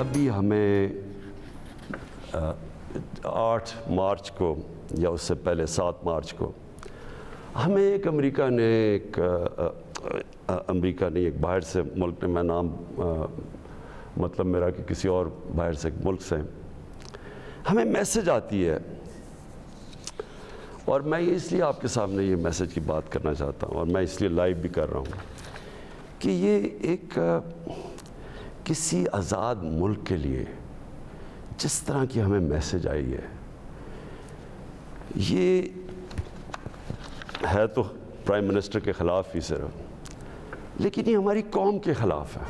अभी हमें 8 मार्च को या उससे पहले 7 मार्च को हमें एक अमेरिका ने एक बाहर से मुल्क ने, मैं नाम मतलब मेरा कि किसी और बाहर से मुल्क से हमें मैसेज आती है, और मैं इसलिए आपके सामने ये मैसेज की बात करना चाहता हूँ और मैं इसलिए लाइव भी कर रहा हूँ कि ये एक किसी आज़ाद मुल्क के लिए जिस तरह की हमें मैसेज आई है, ये है तो प्राइम मिनिस्टर के ख़िलाफ़ ही सिर्फ, लेकिन ये हमारी कौम के ख़िलाफ़ है।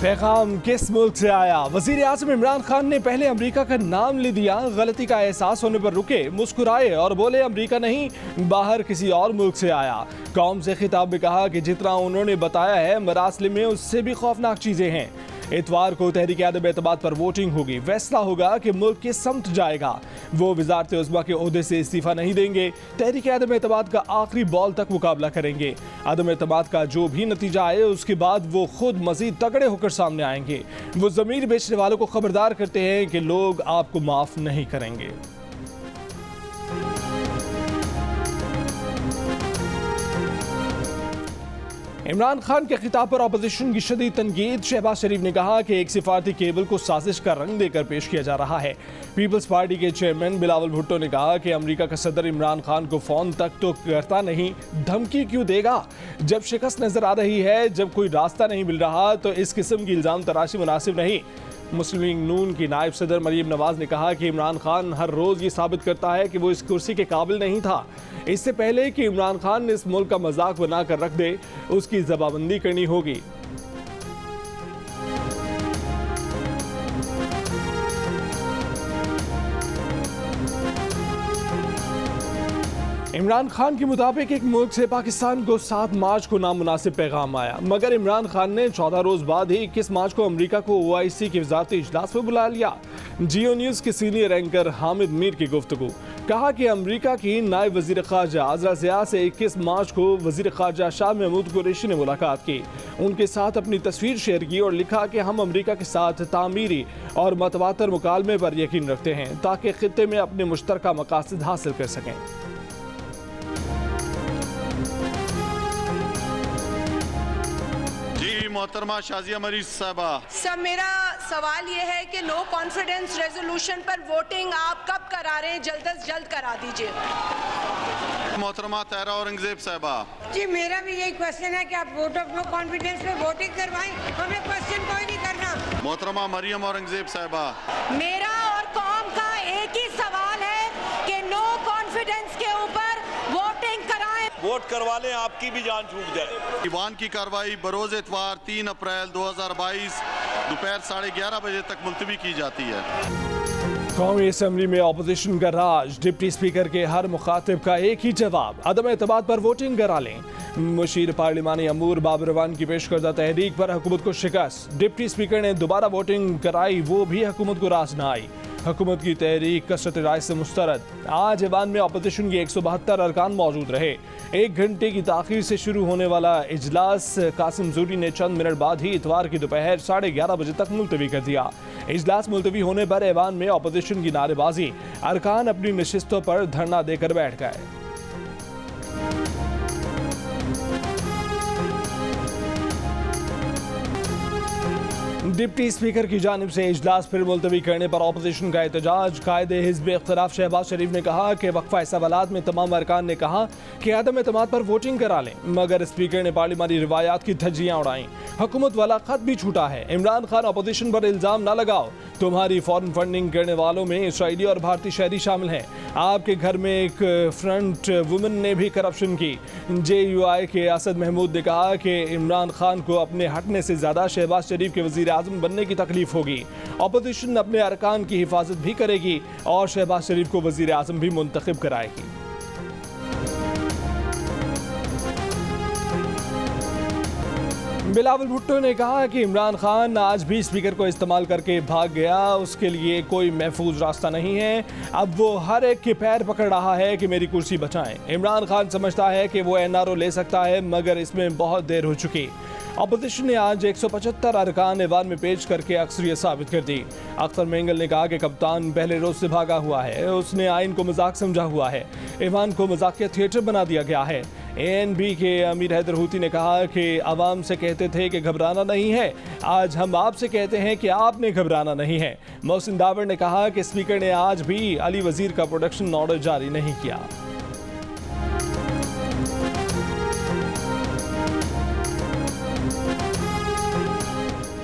पैगाम किस मुल्क से आया? वज़ीर आज़म इमरान खान ने पहले अमेरिका का नाम ले दिया, गलती का एहसास होने पर रुके, मुस्कुराए और बोले अमेरिका नहीं, बाहर किसी और मुल्क से आया। कौम से खिताब में कहा कि जितना उन्होंने बताया है मरासिल में उससे भी खौफनाक चीज़ें हैं। इतवार को तहरीक आदम एतमाद पर वोटिंग होगी, फैसला होगा कि मुल्क किस समत जाएगा। वो वज़ारत उज़्मा के ओहदे से इस्तीफ़ा नहीं देंगे, तहरीक आदम एतमाद का आखिरी बॉल तक मुकाबला करेंगे। आदम एतमाद का जो भी नतीजा आए उसके बाद वो खुद मज़ीद तगड़े होकर सामने आएंगे। वो ज़मीर बेचने वालों को खबरदार करते हैं कि लोग आपको माफ़ नहीं करेंगे। इमरान खान के खिताब पर अपोजिशन की शदीद तनकीद। शहबाज शरीफ ने कहा कि एक सिफारती केबल को साजिश का रंग देकर पेश किया जा रहा है। पीपल्स पार्टी के चेयरमैन बिलावल भुट्टो ने कहा कि अमेरिका का सदर इमरान खान को फ़ोन तक तो करता नहीं, धमकी क्यों देगा? जब शिकस्त नज़र आ रही है, जब कोई रास्ता नहीं मिल रहा, तो इस किस्म की इल्ज़ाम तराशी मुनासिब नहीं। मुस्लिम लीग नून की नायब सदर मरीम नवाज ने कहा कि इमरान खान हर रोज़ ये साबित करता है कि वो इस कुर्सी के काबिल नहीं था। इससे पहले कि इमरान खान ने इस मुल्क का मजाक बना कर रख दे, उसकी जबाबंदी करनी होगी। इमरान खान के मुताबिक एक मुल्क से पाकिस्तान को 7 मार्च को नामुनासिब पैगाम आया, मगर इमरान खान ने 14 रोज बाद ही 21 मार्च को अमेरिका को OIC के वजारती इजलास में बुला लिया। जियो न्यूज़ के सीनियर एंकर हामिद मीर की गुफ्तगू, कहा कि अमेरिका की नायब वजीर खारजा अजरा ज़िया से 21 मार्च को वजीर खारजा शाह महमूद कुरैशी ने मुलाकात की, उनके साथ अपनी तस्वीर शेयर की और लिखा कि हम अमेरिका के साथ तामीरी और मतवातर मुकालमे पर यकीन रखते हैं ताकि खित्ते में अपने मुश्तरका मकासद हासिल कर सकें। मोहतरमा शाजिया मरीज साहबा, सर मेरा सवाल ये है कि नो कॉन्फिडेंस रेजोल्यूशन पर वोटिंग आप कब करा रहे हैं? जल्द से जल्द करा दीजिए। मोहतरमा तहरा औरंगजेब साहबा, जी मेरा भी यही क्वेश्चन है कि आप वोट ऑफ नो कॉन्फिडेंस पे वोटिंग करवाएं, हमें क्वेश्चन कोई नहीं करना। मोहतरमा मरियम औरंगजेब साहबा, मेरा और कौम का एक ही सवाल है कि नो कॉन्फिडेंस के ऊपर वोटिंग कराएं। वोट करवा लें, आपकी भी जान छूट जाए। ईवान की कार्रवाई बरोज इतवार 3 अप्रैल 2022 दोपहर 11:30 बजे तक मुलतवी की जाती है। कौमी असम्बली में अपोजिशन का राज, डिप्टी स्पीकर के हर मुखातिब का एक ही जवाब, अदम एतमाद पर वोटिंग करा लें। मुशीर पार्लिमानी अमूर बाबर रवान की पेश करदा तहरीक पर हुकूमत को शिकस्त, डिप्टी स्पीकर ने दोबारा वोटिंग कराई, वो भी हुकूमत को रास न आई। हुकूमत की तहरीक कसरत राय से मुस्तरद। आज ऐवान में अपोजिशन के 172 अरकान मौजूद रहे। 1 घंटे की ताखीर से शुरू होने वाला इजलास कासिम जूरी ने चंद मिनट बाद ही इतवार की दोपहर 11:30 बजे तक मुलतवी कर दिया। इजलास मुलतवी होने पर ऐवान में अपोजिशन की नारेबाजी, अरकान अपनी नशिस्तों पर धरना देकर बैठ गए। डिप्टी स्पीकर की जानिब से इजलास फिर मुलतवी करने पर अपोजिशन का एहतजाज। कायदे हिज़्ब इख्तिलाफ शहबाज शरीफ ने कहा कि वक्फा सवालात में तमाम अरकान ने कहा कि आदम एतमाद पर वोटिंग करा लें, मगर स्पीकर ने पार्लिमानी रिवायात की धज्जियाँ उड़ाई। हुकूमत वाला खत भी छूटा है। इमरान खान अपोजिशन पर इल्ज़ाम न लगाओ, तुम्हारी फॉरेन फंडिंग करने वालों में इसराइली और भारतीय शहरी शामिल हैं। आपके घर में एक फ्रंट वुमन ने भी करप्शन की। JUI के असद महमूद ने कहा कि इमरान खान को अपने हटने से ज़्यादा शहबाज शरीफ के वज़ीर आज़म बनने की तकलीफ होगी। अपोजिशन अपने अरकान की हिफाजत भी करेगी और शहबाज शरीफ को वज़ीर आज़म भी मुंतखब कराएगी। बिलावल भुट्टो ने कहा कि इमरान खान आज भी स्पीकर को इस्तेमाल करके भाग गया, उसके लिए कोई महफूज रास्ता नहीं है। अब वो हर एक के पैर पकड़ रहा है कि मेरी कुर्सी बचाएं। इमरान खान समझता है कि वो NRO ले सकता है, मगर इसमें बहुत देर हो चुकी। अपोजिशन ने आज 175 अरकान ऐवान में पेश करके अक्सरियत साबित कर दी। अख्तर मेंगल ने कहा कि कप्तान पहले रोज से भागा हुआ है, उसने आइन को मजाक समझा हुआ है, ऐवान को मजाकिया थिएटर बना दिया गया है। ANP के अमीर हैदर हूती ने कहा कि आवाम से कहते थे कि घबराना नहीं है, आज हम आपसे कहते हैं कि आपने घबराना नहीं है। मोहसिन दावर ने कहा कि स्पीकर ने आज भी अली वजीर का प्रोडक्शन ऑर्डर जारी नहीं किया।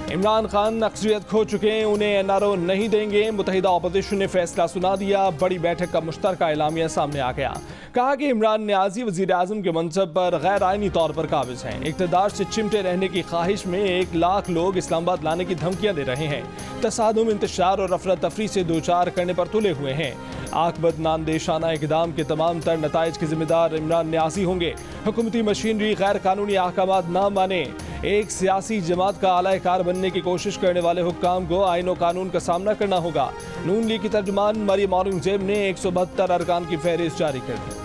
इमरान खान अक्सरियत खो चुके हैं, उन्हें NRO नहीं देंगे। मुत्तहिदा अपोजिशन ने फैसला सुना दिया। बड़ी बैठक का मुश्तरका एलामिया सामने आ गया। कहा कि इमरान न्याजी वजीर आजम के मनसब पर गैर आइनी तौर पर काबिज हैं। इक़्तिदार से चिमटे रहने की ख्वाहिश में 1 लाख लोग इस्लामाबाद लाने की धमकियां दे रहे हैं। तसादुम, इंतशार और अफरा तफरी से दो चार करने पर तुले हुए हैं। आकबत नामदेशाना इक़दाम के तमाम तर नताइज के जिम्मेदार इमरान न्याजी होंगे। हुकूमती मशीनरी गैर कानूनी अहकामात ना माने। एक सियासी जमात का आला-ए-कार बनने की कोशिश करने वाले हुक्काम को आईन और कानून का सामना करना होगा। नून लीग की तर्जुमान मरियम औरंगजेब ने 172 अरकान की फहरिस्त जारी कर दी।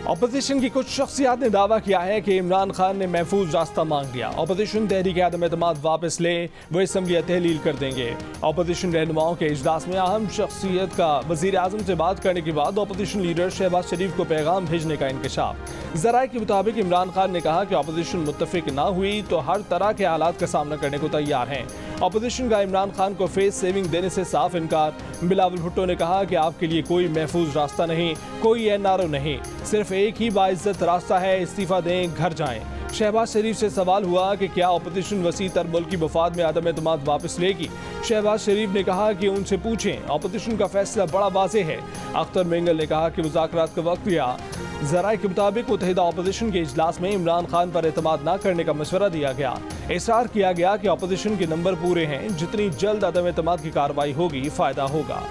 अपोजिशन की कुछ शख्सियात ने दावा किया है कि इमरान खान ने महफूज रास्ता मांग लिया। अपोजिशन तहरीक आदम एतमाद वापस ले, वो असम्बली तहलील कर देंगे। अपोजिशन रहनुमाओं के इजलास में अहम शख्सियत का वजीर आजम से बात करने के बाद अपोजिशन लीडर शहबाज शरीफ को पैगाम भेजने का इंकशाफ। जराए के मुताबिक इमरान खान ने कहा कि अपोजिशन मुत्तफिक ना हुई तो हर तरह के हालात का सामना करने को तैयार हैं। अपोजिशन का इमरान खान को फेस सेविंग देने से साफ इनकार। बिलावल भुट्टो ने कहा कि आपके लिए कोई महफूज रास्ता नहीं, कोई NRO नहीं, सिर्फ एक ही बाइज्जत रास्ता है, इस्तीफा दें, घर जाएं। शहबाज शरीफ से सवाल हुआ कि क्या अपोजिशन वसी तर मुल्की मफाद में आदम एतमाद वापस लेगी। शहबाज शरीफ ने कहा कि उनसे पूछें, अपोजिशन का फैसला बड़ा वाज़ेह है। अख्तर मेंगल ने कहा कि मुज़ाकरात का वक्त लिया। ज़राए के मुताबिक मुत्तहिदा अपोजिशन के इजलास में इमरान खान पर एतमाद न करने का मशवरा दिया गया। इसरार किया गया कि अपोजिशन के नंबर पूरे हैं, जितनी जल्द अदम एतमाद की कार्रवाई होगी फ़ायदा होगा।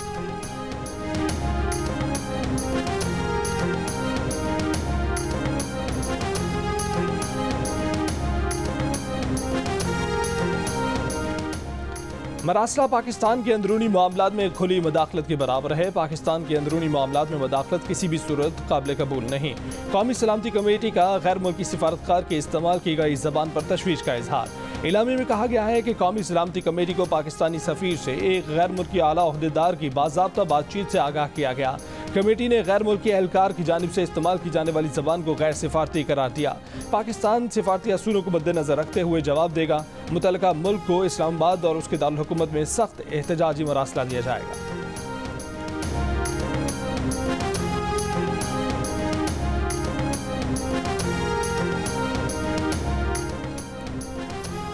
मरासला पाकिस्तान के अंदरूनी मामलात में खुली मदाखलत के बराबर है। पाकिस्तान के अंदरूनी मामलात में मदाखलत किसी भी सूरत काबिल कबूल नहीं। कौमी सलामती कमेटी का गैर मुल्की सिफारतकार के इस्तेमाल की गई ज़बान पर तशवीश का इजहार। इलामी में कहा गया है कि कौमी सलामती कमेटी को पाकिस्तानी सफ़ीर से एक गैर मुल्की आला ओहदेदार की बाज़ाब्ता बातचीत से आगाह किया गया। कमेटी ने गैर मुल्की एहलकार की जानिब से इस्तेमाल की जाने वाली ज़बान को गैर सिफारती करार दिया। पाकिस्तान सिफारती असूलों को मद्देनज़र रखते हुए जवाब देगा। मुतल्लिका मुल्क को इस्लामाबाद और उसके दारुल हुकूमत में सख्त एहतजाजी मरासला दिया जाएगा।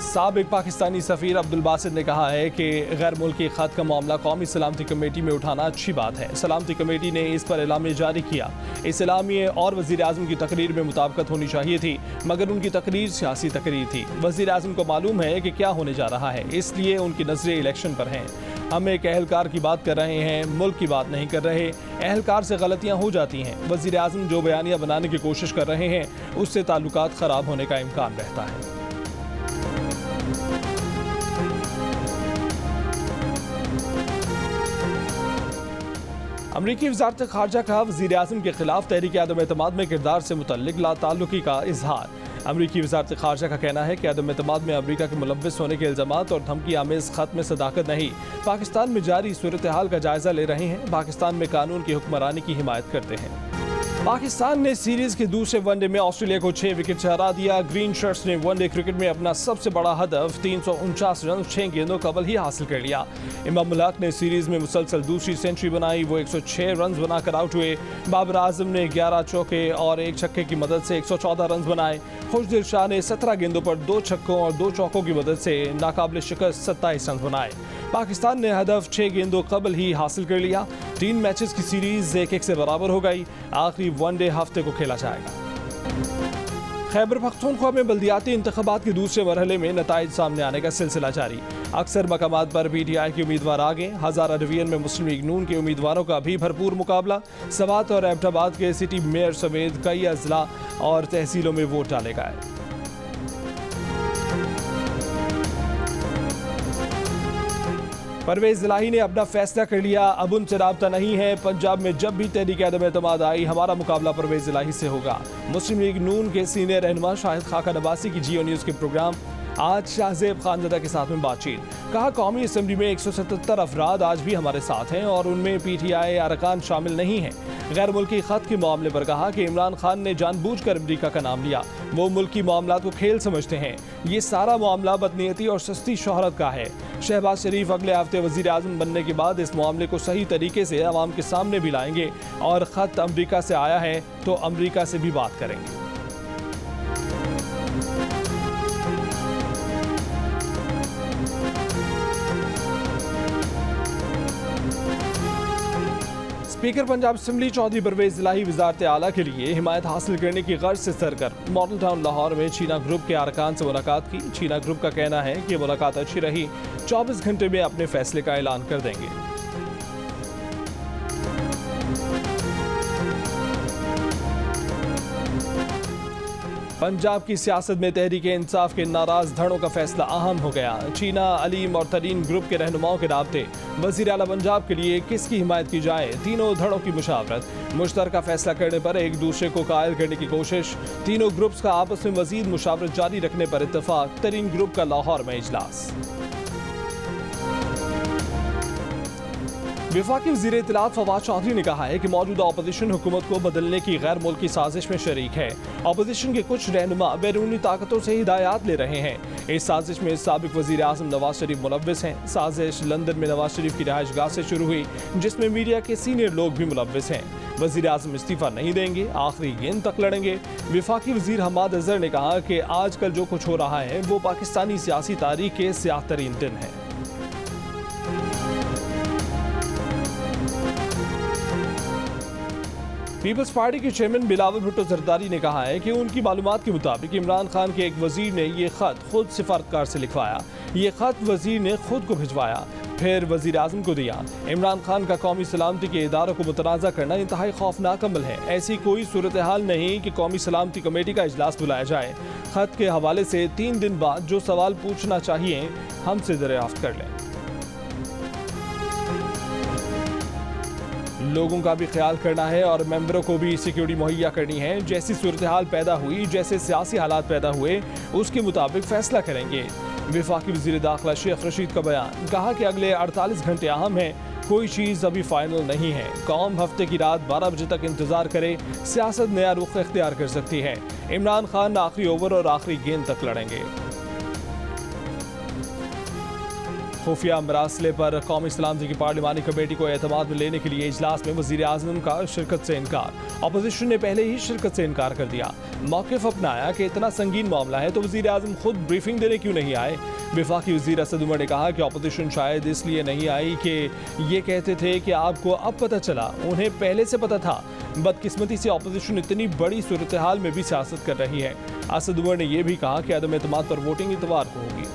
साबिक पाकिस्तानी सफ़ीर अब्दुल बासित ने कहा है कि गैर मुल्की ख़त का मामला कौमी सलामती कमेटी में उठाना अच्छी बात है। सलामती कमेटी ने इस पर एलामिया जारी किया। इस एलामिया और वज़ीर आज़म की तकरीर में मुताबिकत होनी चाहिए थी, मगर उनकी तकरीर सियासी तकरीर थी। वज़ीर आज़म को मालूम है कि क्या होने जा रहा है, इसलिए उनकी नज़रें इलेक्शन पर हैं। हम एक अहलकार की बात कर रहे हैं, मुल्क की बात नहीं कर रहे। अहलकार से गलतियाँ हो जाती हैं। वज़ीर आज़म जो बयानियाँ बनाने की कोशिश कर रहे हैं, उससे ताल्लुकात ख़राब होने का इम्कान रहता है। अमरीकी वज़ारत ख़ारजा का वज़ीर आज़म के खिलाफ तहरीक आदम एतमाद में किरदार से मुतल्लिक लाताल्लुकी का इजहार। अमरीकी वज़ारत ख़ारजा का कहना है कि आदम एतमाद में अमरीका के मुलव्विस होने के इल्ज़ामात और धमकी आमेज़ ख़त में सदाकत नहीं। पाकिस्तान में जारी सूरत हाल का जायज़ा ले रहे हैं। पाकिस्तान में कानून की हुक्मरानी की हिमायत करते हैं। पाकिस्तान ने सीरीज के दूसरे वनडे में ऑस्ट्रेलिया को 6 विकेट से हरा दिया। ग्रीन शर्ट्स ने वनडे क्रिकेट में अपना सबसे बड़ा हदफ 349 रन 6 गेंदों कबल ही हासिल कर लिया। इमाम उल-हक ने सीरीज में मुसलसल दूसरी सेंचुरी बनाई, वो 106 रन बनाकर आउट हुए। बाबर आजम ने 11 चौके और 1 छक्के की मदद से 114 रन बनाए। खुशदिल शाह ने 17 गेंदों पर 2 छक्कों और 2 चौकों की मदद से नाकाबिल शिकस्त 27 रन बनाए। पाकिस्तान ने हदफ 6 गेंदों कबल ही हासिल कर लिया। 3 मैचेस की सीरीज 1-1 से बराबर हो गई। आखिरी वनडे हफ्ते को खेला जाएगा। खैबर पख्तूनख्वा में बल्दियाती इंतखाबात के दूसरे मरहले में नताइज सामने आने का सिलसिला जारी। अक्सर मकामात पर PTI के उम्मीदवार आगे। हज़ारा डिवीजन में मुस्लिम लीग नून के उम्मीदवारों का भी भरपूर मुकाबला। सवात और एबटाबाद के सिटी मेयर समेत कई अजला और तहसीलों में वोट डाले गए। परवेज इलाही ने अपना फैसला कर लिया, अब उनसे राब्ता नहीं है। पंजाब में जब भी तहरीक अदम एतमाद आई, हमारा मुकाबला परवेज इलाही से होगा। मुस्लिम लीग नून के सीनियर रहनुमा शाहिद खाका नवासी की जियो न्यूज़ के प्रोग्राम आज शाहजेब खानजदा के साथ में बातचीत। कहा, कौमी असम्बली में 177 अफराद आज भी हमारे साथ हैं और उनमें PTI अरकान शामिल नहीं हैं। गैर मुल्की खत के मामले पर कहा कि इमरान खान ने जानबूझकर अमरीका का नाम लिया, वो मुल्की मामला को खेल समझते हैं। ये सारा मामला बदनीयती और सस्ती शोहरत का है। शहबाज शरीफ अगले हफ्ते वजीर आज़म बनने के बाद इस मामले को सही तरीके से अवाम के सामने भी लाएंगे और ख़त अमरीका से आया है तो अमरीका से भी बात करेंगे। स्पीकर पंजाब असम्बली चौधरी परवेज इलाही वजारत आला के लिए हिमायत हासिल करने की गर्ज से सरगर्म। मॉडल टाउन लाहौर में चीना ग्रुप के अरकान से मुलाकात की। चीना ग्रुप का कहना है कि मुलाकात अच्छी रही, 24 घंटे में अपने फैसले का ऐलान कर देंगे। पंजाब की सियासत में तहरीक इंसाफ के नाराज धड़ों का फैसला अहम हो गया। चीना, अलीम और तरीन ग्रुप के रहनुमाओं के राब्ते, वज़ीर आला पंजाब के लिए किसकी हिमायत की जाए, तीनों धड़ों की मुशावरत, मुश्तरका फैसला करने पर एक दूसरे को कायल करने की कोशिश, तीनों ग्रुप्स का आपस में मजीद मुशावरत जारी रखने पर इत्तफाक, तरीन ग्रुप का लाहौर में इजलास। वफाकी वज़ीर इत्तलात फवाद चौधरी ने कहा है कि मौजूदा अपोजिशन हुकूमत को बदलने की गैर मुल्की साजिश में शरीक है। अपोजिशन के कुछ रहनुमा बैरूनी ताकतों से हिदायत ले रहे हैं। इस साजिश में साबिक वज़ीर आज़म नवाज शरीफ मुलव्विस हैं। साजिश लंदन में नवाज शरीफ की रिहाइश गाह से शुरू हुई, जिसमें मीडिया के सीनियर लोग भी मुलव्विस हैं। वज़ीर आज़म इस्तीफ़ा नहीं देंगे, आखिरी गेंद तक लड़ेंगे। वफाकी वज़ीर हमाद अज़हर ने कहा कि आजकल जो कुछ हो रहा है वो पाकिस्तानी सियासी तारीख के स्याह तरीन दिन है। पीपल्स पार्टी के चेयरमैन बिलावल भुट्टो जरदारी ने कहा है कि उनकी मालूमात के मुताबिक इमरान खान के एक वजीर ने ये खत खुद सिफारतकार से लिखवाया। ये खत वजीर ने खुद को भिजवाया, फिर वजीर आज़म को दिया। इमरान खान का कौमी सलामती के इदारों को मुतनाज़ा करना इंतहाई खौफनाक अमल है। ऐसी कोई सूरत हाल नहीं कि कौमी सलामती कमेटी का इजलास बुलाया जाए। खत के हवाले से 3 दिन बाद जो सवाल पूछना चाहिए हमसे दरियाफ्त कर लें। लोगों का भी ख्याल करना है और मेंबरों को भी सिक्योरिटी मुहैया करनी है। जैसी सूरत हाल पैदा हुई, जैसे सियासी हालात पैदा हुए, उसके मुताबिक फैसला करेंगे। वफाकी वज़ीर दाखिला शेख रशीद का बयान, कहा कि अगले 48 घंटे अहम हैं, कोई चीज़ अभी फाइनल नहीं है। कौम हफ्ते की रात 12 बजे तक इंतजार करे, सियासत नया रुख इख्तियार कर सकती है। इमरान खान आखिरी ओवर और आखिरी गेंद तक लड़ेंगे। खुफिया मरासले पर कौमी सलामती की पार्लिमानी कमेटी को एतमाद में लेने के लिए इजलास में वज़ीर आज़म का शिरकत से इनकार। अपोजिशन ने पहले ही शिरकत से इनकार कर दिया। मौक़िफ़ अपनाया कि इतना संगीन मामला है तो वज़ीर आज़म खुद ब्रीफिंग देने क्यों नहीं आए। वफाकी वज़ीर असद उमर ने कहा कि अपोजिशन शायद इसलिए नहीं आई कि ये कहते थे कि आपको अब पता चला, उन्हें पहले से पता था। बदकिस्मती से अपोजिशन इतनी बड़ी सूरत हाल में भी सियासत कर रही है। असद उमर ने यह भी कहा कि अदम एतमाद पर वोटिंग इतवार को होगी।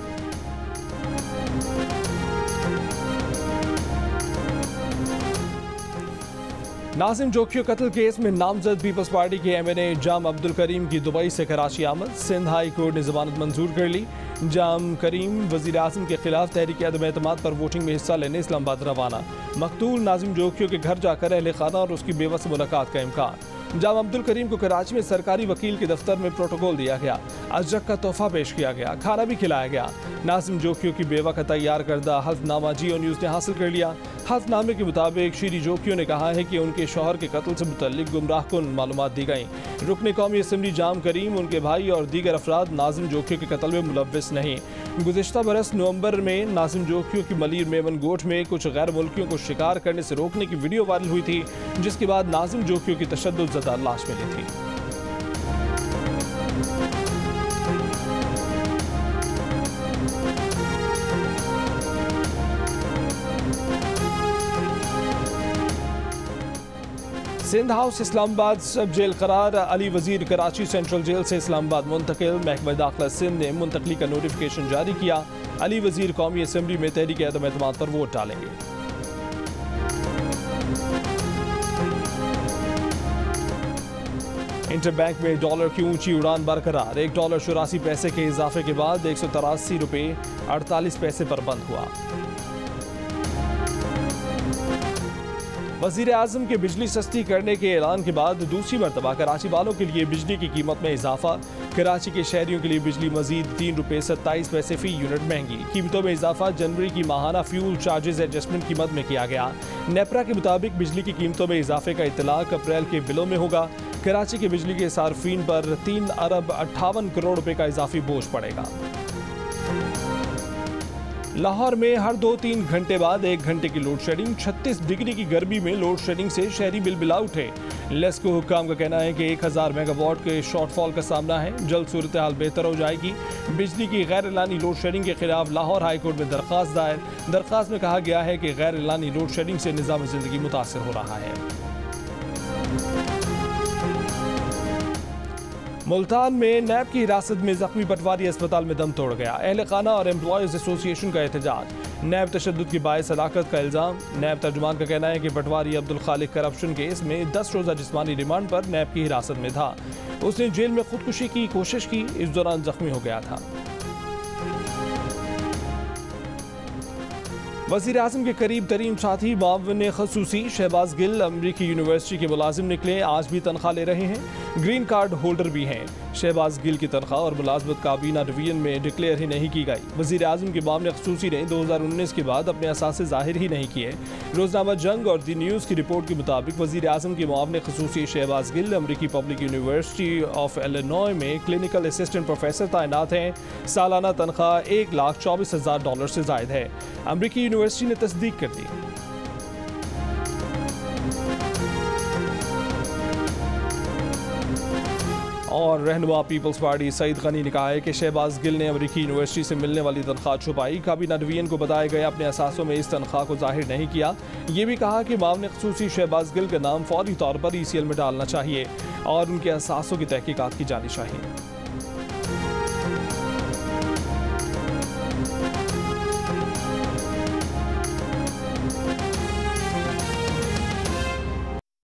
नाजिम जोखियो कत्ल केस में नामजद पीपल्स पार्टी के MNA जाम अब्दुल करीम की दुबई से कराची आमद। सिंध हाई कोर्ट ने जमानत मंजूर कर ली। जाम करीम वज़ीर आज़म के खिलाफ तहरीक अदम एतमाद पर वोटिंग में हिस्सा लेने इस्लामाबाद रवाना। मकतूल नाजिम जोखियो के घर जाकर अहले खाना और उसकी बेवा से मुलाकात का इम्कान। जाम अब्दुल करीम को कराची में सरकारी वकील के दफ्तर में प्रोटोकॉल दिया गया। अजरक का तोहफा पेश किया गया, खाना भी खिलाया गया। नाजिम जोखियो की बेवा का तैयार करदा हल्फनामा जियो न्यूज़ ने हासिल कर लिया। हल्फनामे के मुताबिक श्री जोखियो ने कहा है कि उनके शौहर के कत्ल से मुतल्लिक गुमराहकुन मालूमात दी गई। रुकने कौमी असम्बली जाम करीम, उनके भाई और दीगर अफराद नाजिम जोखियो के कत्ल में मुलव्विस नहीं। गुज़िश्ता बरस नवंबर में नाजिम जोखियो की मलीर मेमन गोठ में कुछ गैर मुल्कियों को शिकार करने से रोकने की वीडियो वायरल हुई थी, जिसके बाद नाजिम जोखियो की तशद्दुद ज़दा लाश मिली थी। सिंध हाउस इस्लामाबाद सब जेल करार, अली वजीर कराची सेंट्रल जेल से इस्लामाबाद मुंतकिल। महकमा दाखिला सिंध ने मुंतकली का नोटिफिकेशन जारी किया। अली वजीर कौमी असम्बली में तहरीक अदम एतमाद पर वोट डालेंगे। इंटरबैंक में डॉलर की ऊंची उड़ान बरकरार। $1.84 के इजाफे के बाद 183 रुपये 48 पैसे पर बंद हुआ। वज़ीर आज़म के बिजली सस्ती करने के ऐलान के बाद दूसरी मरतबा कराची वालों के लिए बिजली की कीमत में इजाफा। कराची के शहरियों के लिए बिजली मजीद ₹3.27 फी यूनिट महंगी। कीमतों में इजाफा जनवरी की माहाना फ्यूल चार्जेस एडजस्टमेंट की मद में किया गया। नेपरा के मुताबिक बिजली की कीमतों में इजाफे का इतलाक अप्रैल के बिलों में होगा। कराची के बिजली के सार्फिन पर 3 अरब 58 करोड़ रुपए का इजाफी बोझ पड़ेगा। लाहौर में हर 2-3 घंटे बाद 1 घंटे की लोड शेडिंग। 36 डिग्री की गर्मी में लोड शेडिंग से शहरी बिलबिला उठे। लेस्को हुक्काम का कहना है कि 1000 मेगावाट के शॉर्टफॉल का सामना है। जल्द सूरत हाल बेहतर हो जाएगी। बिजली की गैर एलानी लोड शेडिंग के खिलाफ लाहौर हाई कोर्ट में दरख्वास्त दायर। दरख्वास्त में कहा गया है कि गैर एलानी लोड शेडिंग से निज़ाम ज़िंदगी मुतासर हो रहा है। मुल्तान में नैब की हिरासत में जख्मी पटवारी अस्पताल में दम तोड़ गया। अहल खाना और एम्प्लॉयज़ एसोसिएशन का एहतजाज। नैब तशद्दुद की बाइस हलाकत का इल्ज़ाम। नैब तर्जुमान का कहना है कि पटवारी अब्दुल खालिक करप्शन केस में 10 रोज़ा जिस्मानी रिमांड पर नैब की हिरासत में था। उसने जेल में खुदकुशी की कोशिश की, इस दौरान जख्मी हो गया था। वज़ीर आज़म के करीब तरीन साथी मावन ख़ुसूसी शहबाज गिल अमरीकी यूनिवर्सिटी के मुलाजिम निकले। आज भी तनख्वाह ले रहे हैं, ग्रीन कार्ड होल्डर भी हैं। शहबाज गिल की तनख्वाह और मुलाजमत काबीना डिवीजन में डिक्लेयर ही नहीं की गई। वज़ीर आज़म के मामले ख़ुसूसी ने 2019 के बाद अपने असासे ज़ाहिर ही नहीं किए। रोज़नामा जंग और दी न्यूज़ की रिपोर्ट के मुताबिक वज़ीर आज़म के मामले ख़ुसूसी शहबाज गिल अमरीकी पब्लिक यूनिवर्सिटी ऑफ इलिनॉय में क्लिनिकल असिस्टेंट प्रोफेसर तैनात हैं। सालाना तनख्वाह $1,24,000 से ज़ायद है। अमरीकी यूनिवर्सिटी ने तस्दीक कर दी। और रहनुमा पीपल्स पार्टी सईद गनी ने कहा है कि शहबाज गिल ने अमरीकी यूनिवर्सिटी से मिलने वाली तनख्वाह छुपाई। काबीना डिवीजन को बताए गए अपने असासों में इस तनख्वाह को जाहिर नहीं किया। ये भी कहा कि मामले ख़ुसूसी शहबाज गिल का नाम फौरी तौर पर ECL में डालना चाहिए और उनके असासों की तहकीकात की जानी चाहिए।